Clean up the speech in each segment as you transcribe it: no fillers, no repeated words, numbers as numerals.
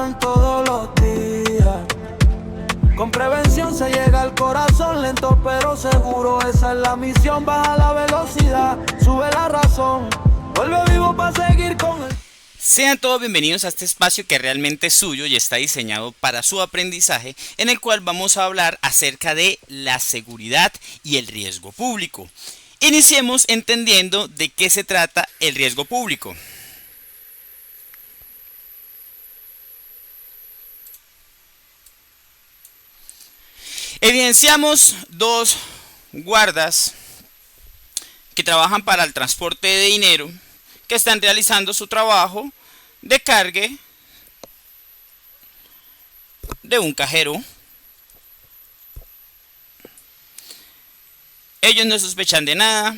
pasan todos los días. Con prevención se llega al corazón, lento pero seguro. Esa es la misión, baja la velocidad, sube la razón, vuelve vivo para seguir con el... Sean todos bienvenidos a este espacio que realmente es suyo y está diseñado para su aprendizaje, en el cual vamos a hablar acerca de la seguridad y el riesgo público. Iniciemos entendiendo de qué se trata el riesgo público. Evidenciamos dos guardas que trabajan para el transporte de dinero, que están realizando su trabajo de cargue de un cajero. Ellos no sospechan de nada.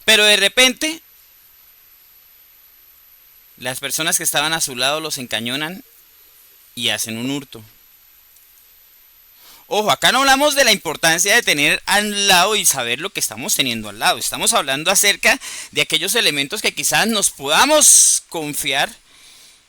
Pero de repente, las personas que estaban a su lado los encañonan y hacen un hurto. Ojo, acá no hablamos de la importancia de tener al lado y saber lo que estamos teniendo al lado. Estamos hablando acerca de aquellos elementos que quizás nos podamos confiar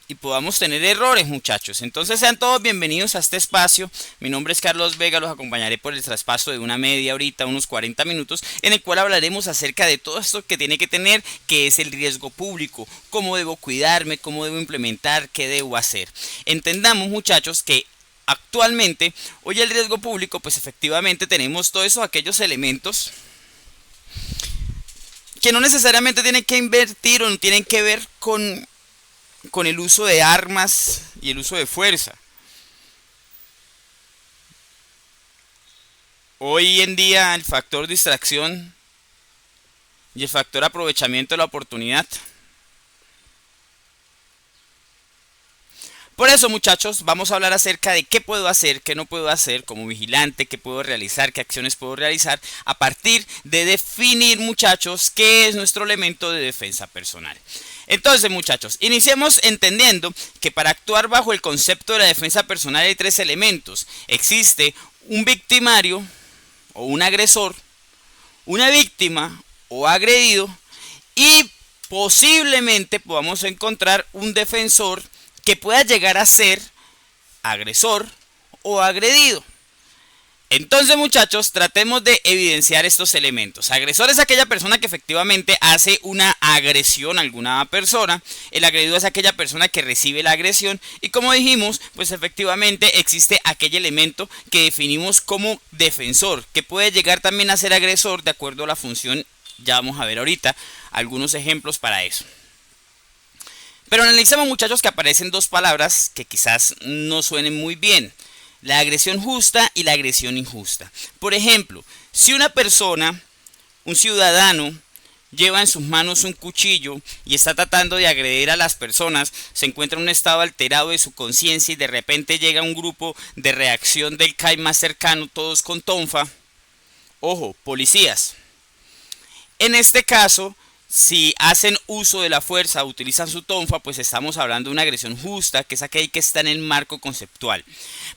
y podamos tener errores, muchachos. Entonces sean todos bienvenidos a este espacio. Mi nombre es Carlos Vega, los acompañaré por el traspaso de una media horita, unos 40 minutos, en el cual hablaremos acerca de todo esto que tiene que tener, que es el riesgo público, cómo debo cuidarme, cómo debo implementar, qué debo hacer. Entendamos, muchachos, que actualmente, hoy el riesgo público, pues efectivamente tenemos todos esos aquellos elementos que no necesariamente tienen que invertir o no tienen que ver con el uso de armas y el uso de fuerza. Hoy en día el factor distracción y el factor aprovechamiento de la oportunidad. Por eso, muchachos, vamos a hablar acerca de qué puedo hacer, qué no puedo hacer como vigilante, qué puedo realizar, qué acciones puedo realizar a partir de definir, muchachos, qué es nuestro elemento de defensa personal. Entonces, muchachos, iniciemos entendiendo que para actuar bajo el concepto de la defensa personal hay tres elementos. Existe un victimario o un agresor, una víctima o agredido y posiblemente podamos encontrar un defensor que pueda llegar a ser agresor o agredido. Entonces, muchachos, tratemos de evidenciar estos elementos. Agresor es aquella persona que efectivamente hace una agresión a alguna persona. El agredido es aquella persona que recibe la agresión. Y como dijimos, pues efectivamente existe aquel elemento que definimos como defensor, que puede llegar también a ser agresor de acuerdo a la función. Ya vamos a ver ahorita algunos ejemplos para eso. Pero analicemos, muchachos, que aparecen dos palabras que quizás no suenen muy bien. La agresión justa y la agresión injusta. Por ejemplo, si una persona, un ciudadano, lleva en sus manos un cuchillo y está tratando de agredir a las personas, se encuentra en un estado alterado de su conciencia y de repente llega un grupo de reacción del CAI más cercano, todos con tonfa. Ojo, policías. En este caso, si hacen uso de la fuerza, utilizan su tonfa, pues estamos hablando de una agresión justa, que es aquella que está en el marco conceptual.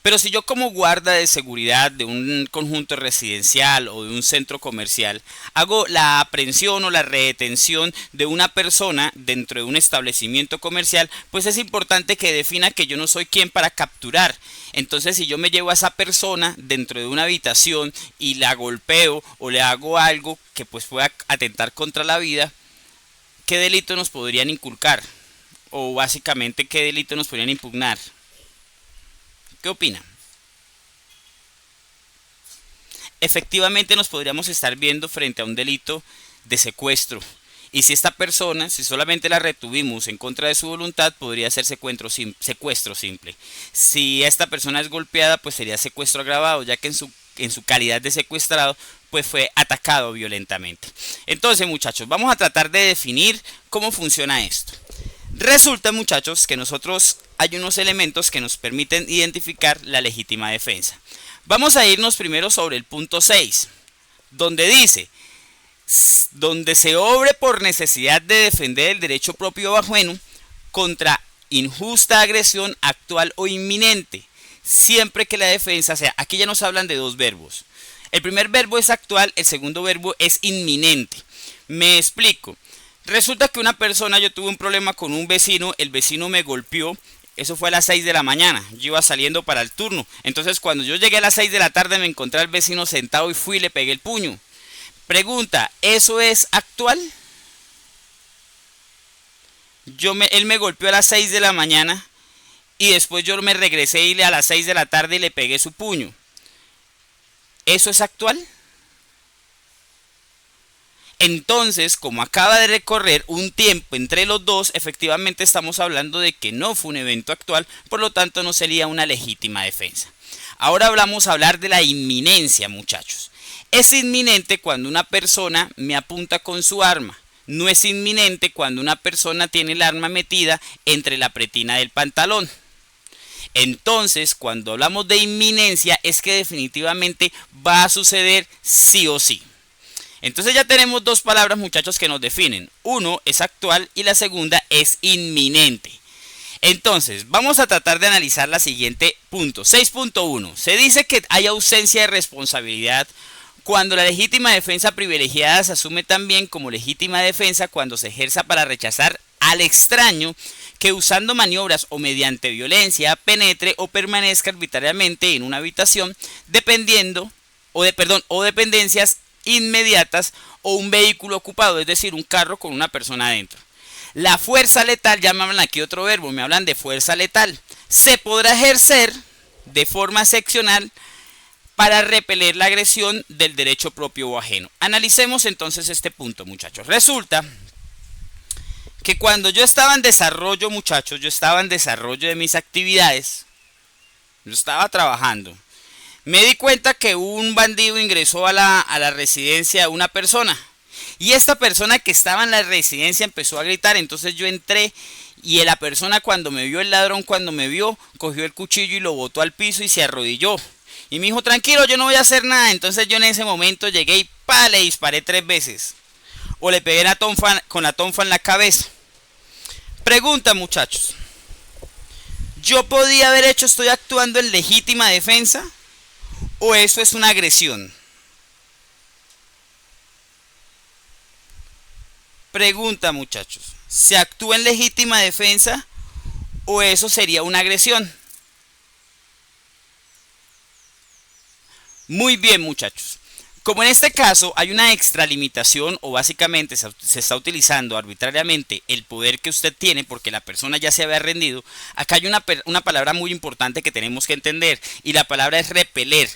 Pero si yo como guarda de seguridad de un conjunto residencial o de un centro comercial hago la aprehensión o la retención de una persona dentro de un establecimiento comercial, pues es importante que defina que yo no soy quien para capturar. Entonces, si yo me llevo a esa persona dentro de una habitación y la golpeo o le hago algo que pues pueda atentar contra la vida, ¿qué delito nos podrían inculcar? O básicamente, ¿qué delito nos podrían impugnar? ¿Qué opina? Efectivamente nos podríamos estar viendo frente a un delito de secuestro. Y si esta persona, si solamente la retuvimos en contra de su voluntad, podría ser secuestro simple. Si esta persona es golpeada, pues sería secuestro agravado, ya que en su calidad de secuestrado, pues fue atacado violentamente. Entonces, muchachos, vamos a tratar de definir cómo funciona esto. Resulta, muchachos, que nosotros hay unos elementos que nos permiten identificar la legítima defensa. Vamos a irnos primero sobre el punto 6, donde dice: donde se obre por necesidad de defender el derecho propio o ajeno contra injusta agresión actual o inminente, siempre que la defensa sea, aquí ya nos hablan de dos verbos. El primer verbo es actual, el segundo verbo es inminente. Me explico. Resulta que una persona, yo tuve un problema con un vecino, el vecino me golpeó, eso fue a las 6 de la mañana, yo iba saliendo para el turno. Entonces cuando yo llegué a las 6 de la tarde me encontré al vecino sentado y fui y le pegué el puño. Pregunta, ¿eso es actual? Él me golpeó a las 6 de la mañana y después yo me regresé y a las 6 de la tarde le pegué su puño. ¿Eso es actual? Entonces, como acaba de recorrer un tiempo entre los dos, efectivamente estamos hablando de que no fue un evento actual, por lo tanto no sería una legítima defensa. Ahora vamos a hablar de la inminencia, muchachos. Es inminente cuando una persona me apunta con su arma. No es inminente cuando una persona tiene el arma metida entre la pretina del pantalón. Entonces, cuando hablamos de inminencia, es que definitivamente va a suceder sí o sí. Entonces ya tenemos dos palabras, muchachos, que nos definen. Uno es actual y la segunda es inminente. Entonces, vamos a tratar de analizar la siguiente punto. 6.1. Se dice que hay ausencia de responsabilidad cuando la legítima defensa privilegiada se asume también como legítima defensa cuando se ejerza para rechazar al extraño que usando maniobras o mediante violencia penetre o permanezca arbitrariamente en una habitación o dependencias inmediatas o un vehículo ocupado, es decir, un carro con una persona adentro. La fuerza letal, ya me hablan aquí otro verbo, me hablan de fuerza letal. Se podrá ejercer de forma excepcional para repeler la agresión del derecho propio o ajeno. Analicemos entonces este punto, muchachos. Resulta que cuando yo estaba en desarrollo, muchachos, yo estaba en desarrollo de mis actividades, yo estaba trabajando. Me di cuenta que un bandido ingresó a la residencia de una persona. Y esta persona que estaba en la residencia empezó a gritar. Entonces yo entré y la persona cuando me vio, el ladrón cuando me vio, cogió el cuchillo y lo botó al piso y se arrodilló. Y me dijo, tranquilo, yo no voy a hacer nada. Entonces yo en ese momento llegué y le disparé 3 veces. O le pegué con la tonfa en la cabeza. Pregunta, muchachos. ¿Yo podía haber hecho, estoy actuando en legítima defensa? ¿O eso es una agresión? Pregunta, muchachos. ¿Se actúa en legítima defensa o eso sería una agresión? Muy bien, muchachos. Como en este caso hay una extralimitación o básicamente se está utilizando arbitrariamente el poder que usted tiene porque la persona ya se había rendido, acá hay una palabra muy importante que tenemos que entender y la palabra es repeler.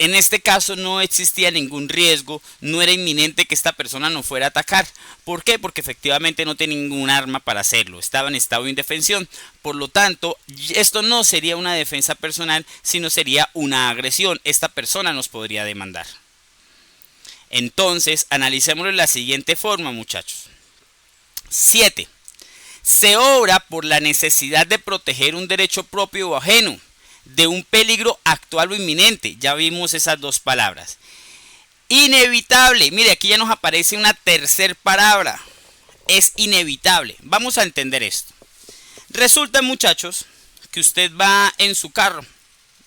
En este caso no existía ningún riesgo, no era inminente que esta persona no fuera a atacar. ¿Por qué? Porque efectivamente no tenía ningún arma para hacerlo, estaba en estado de indefensión. Por lo tanto, esto no sería una defensa personal, sino sería una agresión. Esta persona nos podría demandar. Entonces, analicémoslo de la siguiente forma, muchachos. 7. Se obra por la necesidad de proteger un derecho propio o ajeno de un peligro actual o inminente. Ya vimos esas dos palabras. Inevitable. Mire, aquí ya nos aparece una tercera palabra. Es inevitable. Vamos a entender esto. Resulta, muchachos, que usted va en su carro.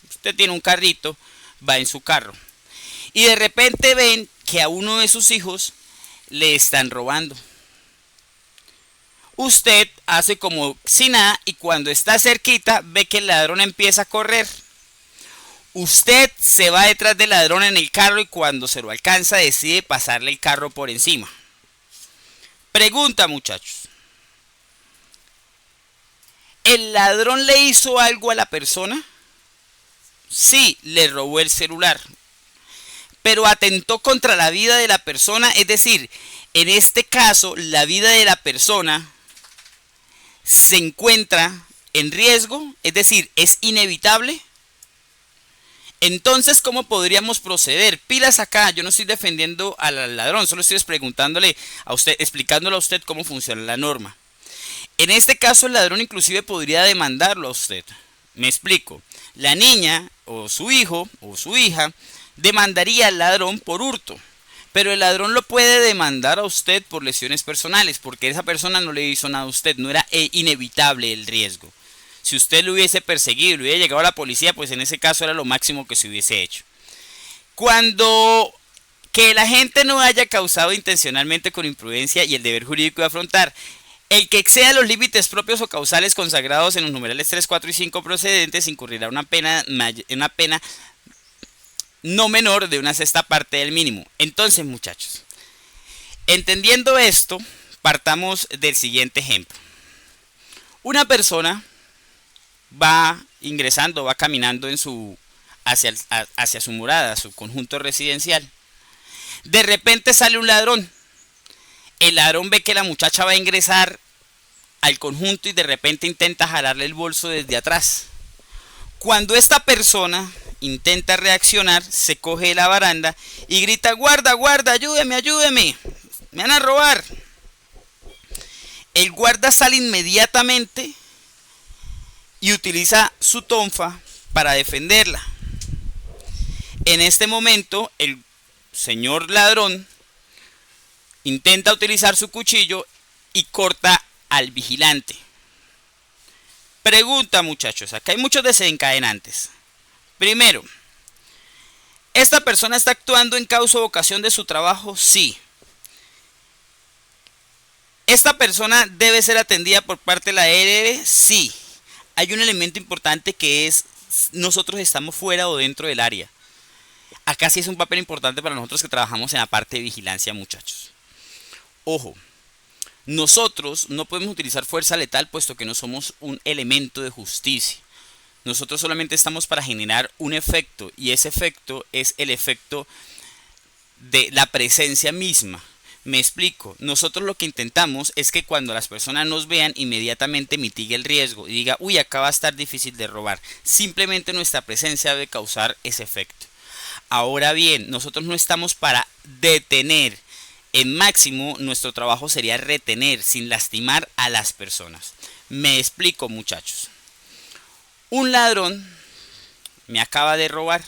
Usted tiene un carrito, va en su carro. Y de repente ven que a uno de sus hijos le están robando. Usted hace como si nada y cuando está cerquita ve que el ladrón empieza a correr. Usted se va detrás del ladrón en el carro y cuando se lo alcanza decide pasarle el carro por encima. Pregunta, muchachos. ¿El ladrón le hizo algo a la persona? Sí, le robó el celular. Pero atentó contra la vida de la persona, es decir, en este caso la vida de la persona se encuentra en riesgo, es decir, es inevitable. Entonces, ¿cómo podríamos proceder? Pilas acá, yo no estoy defendiendo al ladrón, solo estoy preguntándole a usted, explicándole a usted cómo funciona la norma. En este caso, el ladrón inclusive podría demandarlo a usted. Me explico. La niña o su hijo o su hija demandaría al ladrón por hurto. Pero el ladrón lo puede demandar a usted por lesiones personales, porque esa persona no le hizo nada a usted, no era inevitable el riesgo. Si usted lo hubiese perseguido, le hubiera llegado a la policía, pues en ese caso era lo máximo que se hubiese hecho. Cuando que el agente no haya causado intencionalmente con imprudencia y el deber jurídico de afrontar. El que exceda los límites propios o causales consagrados en los numerales 3, 4 y 5 procedentes incurrirá una pena no menor de una sexta parte del mínimo. Entonces, muchachos, entendiendo esto, partamos del siguiente ejemplo. Una persona va ingresando, va caminando hacia su morada, su conjunto residencial. De repente sale un ladrón. El ladrón ve que la muchacha va a ingresar al conjunto y de repente intenta jalarle el bolso desde atrás. Cuando esta persona intenta reaccionar, se coge de la baranda y grita: guarda, guarda, ayúdeme, ayúdeme, me van a robar. El guarda sale inmediatamente y utiliza su tonfa para defenderla. En este momento, el señor ladrón intenta utilizar su cuchillo y corta al vigilante. Pregunta, muchachos, acá hay muchos desencadenantes. Primero, ¿esta persona está actuando en causa o ocasión de su trabajo? Sí. ¿Esta persona debe ser atendida por parte de la ERR? Sí. Hay un elemento importante que es: nosotros estamos fuera o dentro del área. Acá sí es un papel importante para nosotros que trabajamos en la parte de vigilancia, muchachos. Ojo, nosotros no podemos utilizar fuerza letal puesto que no somos un elemento de justicia. Nosotros solamente estamos para generar un efecto, y ese efecto es el efecto de la presencia misma. Me explico. Nosotros lo que intentamos es que cuando las personas nos vean, inmediatamente mitigue el riesgo y diga: uy, acá va a estar difícil de robar. Simplemente nuestra presencia debe causar ese efecto. Ahora bien, nosotros no estamos para detener. En máximo, nuestro trabajo sería retener sin lastimar a las personas. Me explico, muchachos. Un ladrón me acaba de robar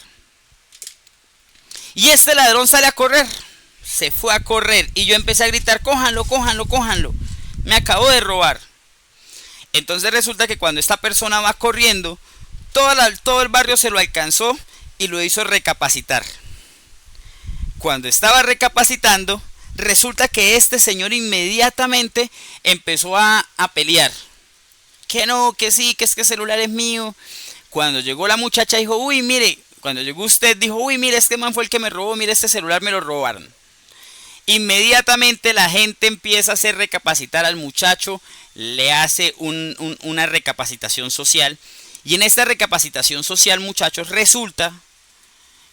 y este ladrón sale a correr. Se fue a correr y yo empecé a gritar: cójanlo, cójanlo, cójanlo, me acabó de robar. Entonces resulta que cuando esta persona va corriendo, todo el barrio se lo alcanzó y lo hizo recapacitar. Cuando estaba recapacitando, resulta que este señor inmediatamente empezó a pelear. Que no, que sí, que es que el celular es mío. Cuando llegó la muchacha dijo: uy, mire. Cuando llegó usted dijo: uy, mire, este man fue el que me robó, mire, este celular me lo robaron. Inmediatamente la gente empieza a hacer recapacitar al muchacho, le hace una recapacitación social. Y en esta recapacitación social, muchachos, resulta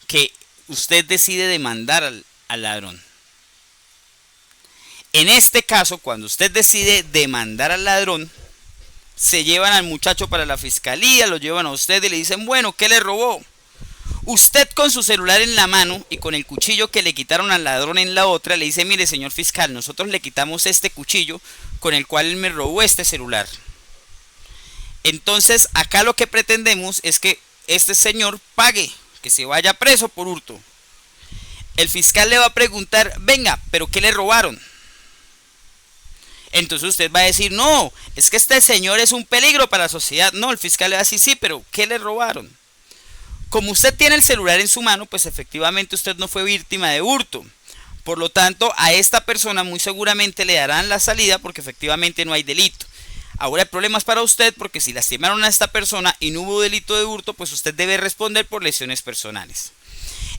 que usted decide demandar al ladrón. En este caso, cuando usted decide demandar al ladrón, se llevan al muchacho para la fiscalía, lo llevan a usted y le dicen: bueno, ¿qué le robó? Usted, con su celular en la mano y con el cuchillo que le quitaron al ladrón en la otra, le dice: mire, señor fiscal, nosotros le quitamos este cuchillo con el cual él me robó este celular. Entonces, acá lo que pretendemos es que este señor pague, que se vaya preso por hurto. El fiscal le va a preguntar: venga, ¿pero qué le robaron? Entonces usted va a decir: no, es que este señor es un peligro para la sociedad. No, el fiscal le va a decir: sí, pero ¿qué le robaron? Como usted tiene el celular en su mano, pues efectivamente usted no fue víctima de hurto. Por lo tanto, a esta persona muy seguramente le darán la salida porque efectivamente no hay delito. Ahora el problema es para usted, porque si lastimaron a esta persona y no hubo delito de hurto, pues usted debe responder por lesiones personales.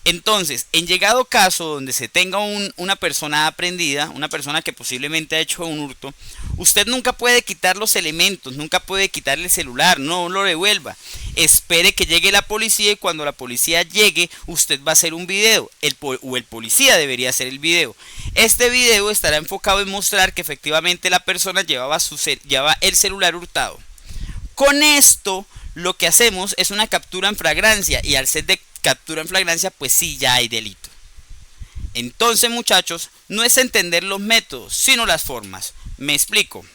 Entonces, en llegado caso donde se tenga una persona aprehendida, una persona que posiblemente ha hecho un hurto, usted nunca puede quitar los elementos, nunca puede quitarle el celular, no lo devuelva. Espere que llegue la policía y cuando la policía llegue, usted va a hacer un video, el policía debería hacer el video. Este video estará enfocado en mostrar que efectivamente la persona llevaba el celular hurtado. Con esto, lo que hacemos es una captura en flagrancia y al ser de captura en flagrancia, pues sí, ya hay delito. Entonces, muchachos, no es entender los métodos, sino las formas. Me explico.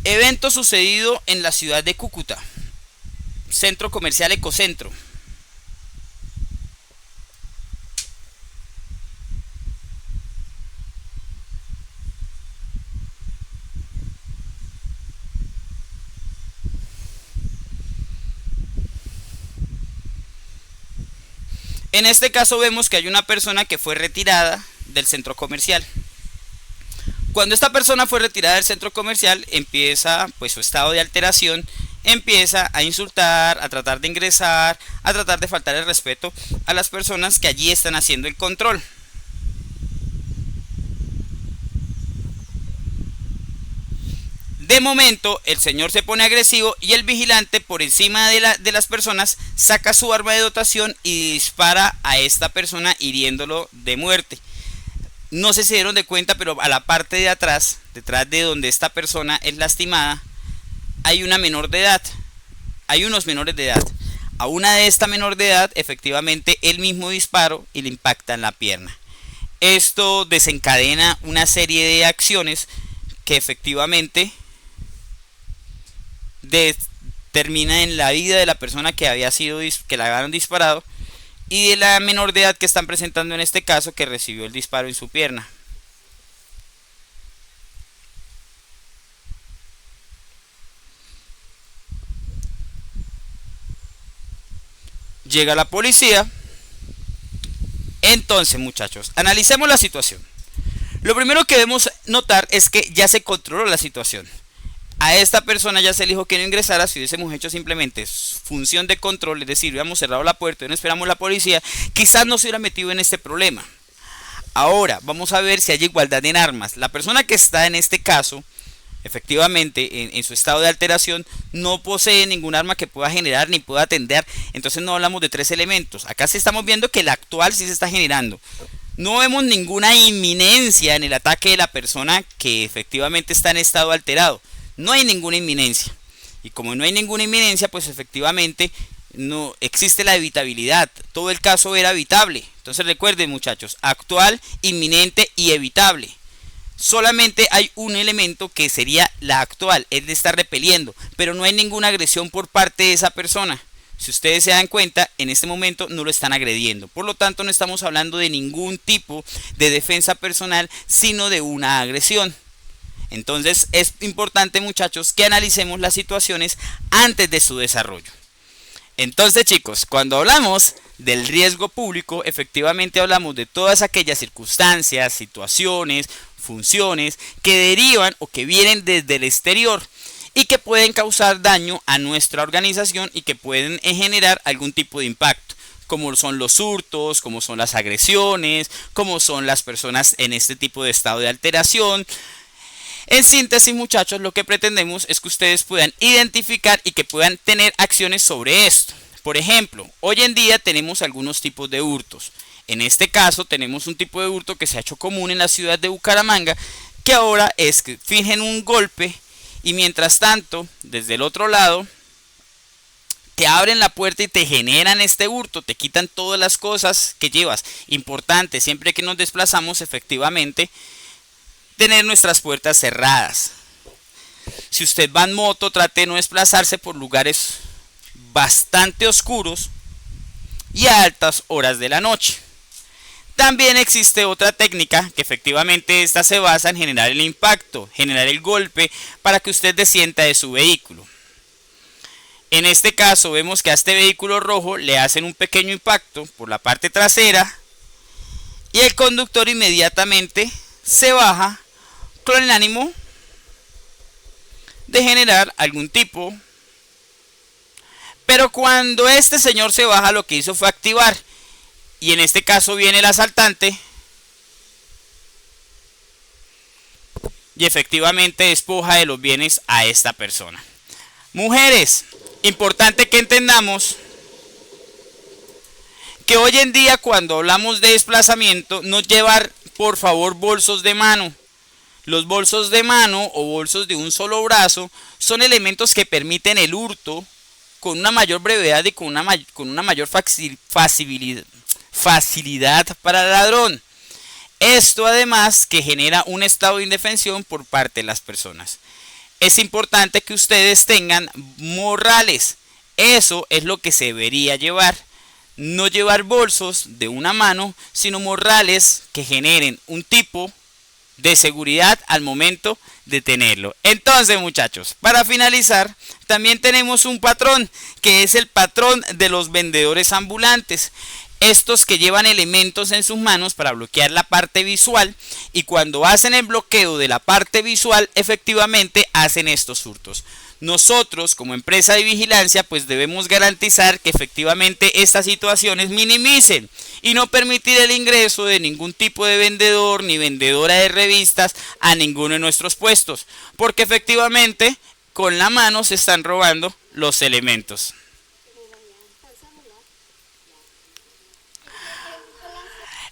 Evento sucedido en la ciudad de Cúcuta. Centro comercial Ecocentro. En este caso vemos que hay una persona que fue retirada del centro comercial. Cuando esta persona fue retirada del centro comercial, empieza pues su estado de alteración, empieza a insultar, a tratar de ingresar, a tratar de faltar el respeto a las personas que allí están haciendo el control. De momento el señor se pone agresivo y el vigilante, por encima de las personas, saca su arma de dotación y dispara a esta persona, hiriéndolo de muerte. No sé si se dieron de cuenta, pero a la parte de atrás, detrás de donde esta persona es lastimada, hay una menor de edad. Hay unos menores de edad. A una de esta menor de edad, efectivamente, el mismo disparo y le impacta en la pierna. Esto desencadena una serie de acciones que efectivamente termina en la vida de la persona que que la habían disparado, y de la menor de edad que están presentando en este caso, que recibió el disparo en su pierna. Llega la policía. Entonces, muchachos, analicemos la situación. Lo primero que debemos notar es que ya se controló la situación. A esta persona ya se le dijo que no ingresara. Si hubiésemos hecho simplemente función de control, es decir, hubiéramos cerrado la puerta y no esperamos la policía, quizás no se hubiera metido en este problema. Ahora, vamos a ver si hay igualdad en armas. La persona que está en este caso, efectivamente, en su estado de alteración, no posee ningún arma que pueda generar ni pueda atender. Entonces no hablamos de tres elementos. Acá sí estamos viendo que el actual sí se está generando. No vemos ninguna inminencia en el ataque de la persona que efectivamente está en estado alterado. No hay ninguna inminencia. Y como no hay ninguna inminencia, pues efectivamente no existe la evitabilidad. Todo el caso era evitable. Entonces recuerden, muchachos, actual, inminente y evitable. Solamente hay un elemento que sería la actual, es de estar repeliendo, pero no hay ninguna agresión por parte de esa persona. Si ustedes se dan cuenta, en este momento no lo están agrediendo. Por lo tanto, no estamos hablando de ningún tipo de defensa personal, sino de una agresión. Entonces es importante, muchachos, que analicemos las situaciones antes de su desarrollo. Entonces, chicos, cuando hablamos del riesgo público, efectivamente hablamos de todas aquellas circunstancias, situaciones, funciones que derivan o que vienen desde el exterior y que pueden causar daño a nuestra organización y que pueden generar algún tipo de impacto, como son los hurtos, como son las agresiones, como son las personas en este tipo de estado de alteración. En síntesis, muchachos, lo que pretendemos es que ustedes puedan identificar y que puedan tener acciones sobre esto. Por ejemplo, hoy en día tenemos algunos tipos de hurtos. En este caso tenemos un tipo de hurto que se ha hecho común en la ciudad de Bucaramanga, que ahora es que fingen un golpe y mientras tanto, desde el otro lado, te abren la puerta y te generan este hurto, te quitan todas las cosas que llevas. Importante, siempre que nos desplazamos, efectivamente, tener nuestras puertas cerradas. Si usted va en moto, trate de no desplazarse por lugares bastante oscuros y a altas horas de la noche. También existe otra técnica que efectivamente esta se basa en generar el impacto, generar el golpe para que usted descienda de su vehículo. En este caso vemos que a este vehículo rojo le hacen un pequeño impacto por la parte trasera y el conductor inmediatamente se baja con el ánimo de generar algún tipo. Pero cuando este señor se baja, lo que hizo fue activar. Y en este caso viene el asaltante y efectivamente despoja de los bienes a esta persona. Mujeres, importante que entendamos que hoy en día cuando hablamos de desplazamiento, no llevar por favor bolsos de mano. Los bolsos de mano o bolsos de un solo brazo son elementos que permiten el hurto con una mayor brevedad y con una mayor facilidad para el ladrón. Esto además que genera un estado de indefensión por parte de las personas. Es importante que ustedes tengan morrales. Eso es lo que se debería llevar. No llevar bolsos de una mano, sino morrales que generen un tipo de seguridad al momento de tenerlo. Entonces, muchachos, para finalizar, también tenemos un patrón que es el patrón de los vendedores ambulantes. estos que llevan elementos en sus manos para bloquear la parte visual, y cuando hacen el bloqueo de la parte visual efectivamente hacen estos hurtos. Nosotros como empresa de vigilancia pues debemos garantizar que efectivamente estas situaciones minimicen y no permitir el ingreso de ningún tipo de vendedor ni vendedora de revistas a ninguno de nuestros puestos, porque efectivamente con la mano se están robando los elementos.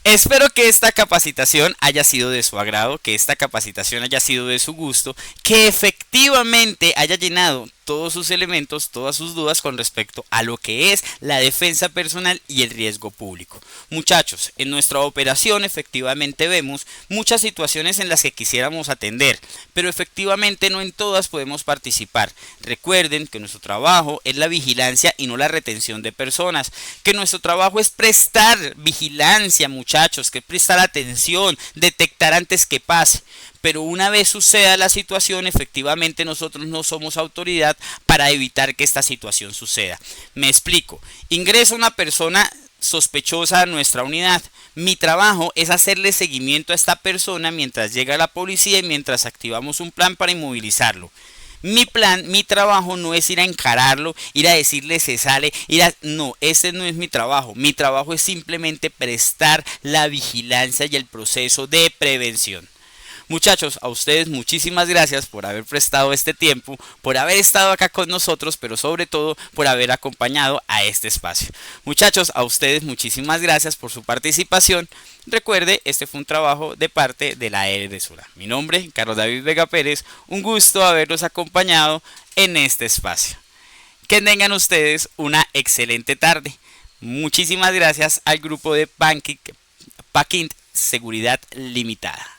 Espero que esta capacitación haya sido de su agrado, que esta capacitación haya sido de su gusto, que efectivamente haya llenado todos sus elementos, todas sus dudas con respecto a lo que es la defensa personal y el riesgo público. Muchachos, en nuestra operación efectivamente vemos muchas situaciones en las que quisiéramos atender, pero efectivamente no en todas podemos participar. Recuerden que nuestro trabajo es la vigilancia y no la retención de personas, que nuestro trabajo es prestar vigilancia, muchachos, que prestar atención, detectar antes que pase. Pero una vez suceda la situación, efectivamente nosotros no somos autoridad para evitar que esta situación suceda. Me explico. Ingresa una persona sospechosa a nuestra unidad. Mi trabajo es hacerle seguimiento a esta persona mientras llega la policía y mientras activamos un plan para inmovilizarlo. Mi trabajo no es ir a encararlo, ir a decirle se sale, no, ese no es mi trabajo. Mi trabajo es simplemente prestar la vigilancia y el proceso de prevención. Muchachos, a ustedes muchísimas gracias por haber prestado este tiempo, por haber estado acá con nosotros, pero sobre todo por haber acompañado a este espacio. Muchachos, a ustedes muchísimas gracias por su participación. Recuerde, este fue un trabajo de parte de la ERE Sura. Mi nombre, Carlos David Vega Pérez, un gusto haberlos acompañado en este espacio. Que tengan ustedes una excelente tarde. Muchísimas gracias al grupo de Paquint Seguridad Limitada.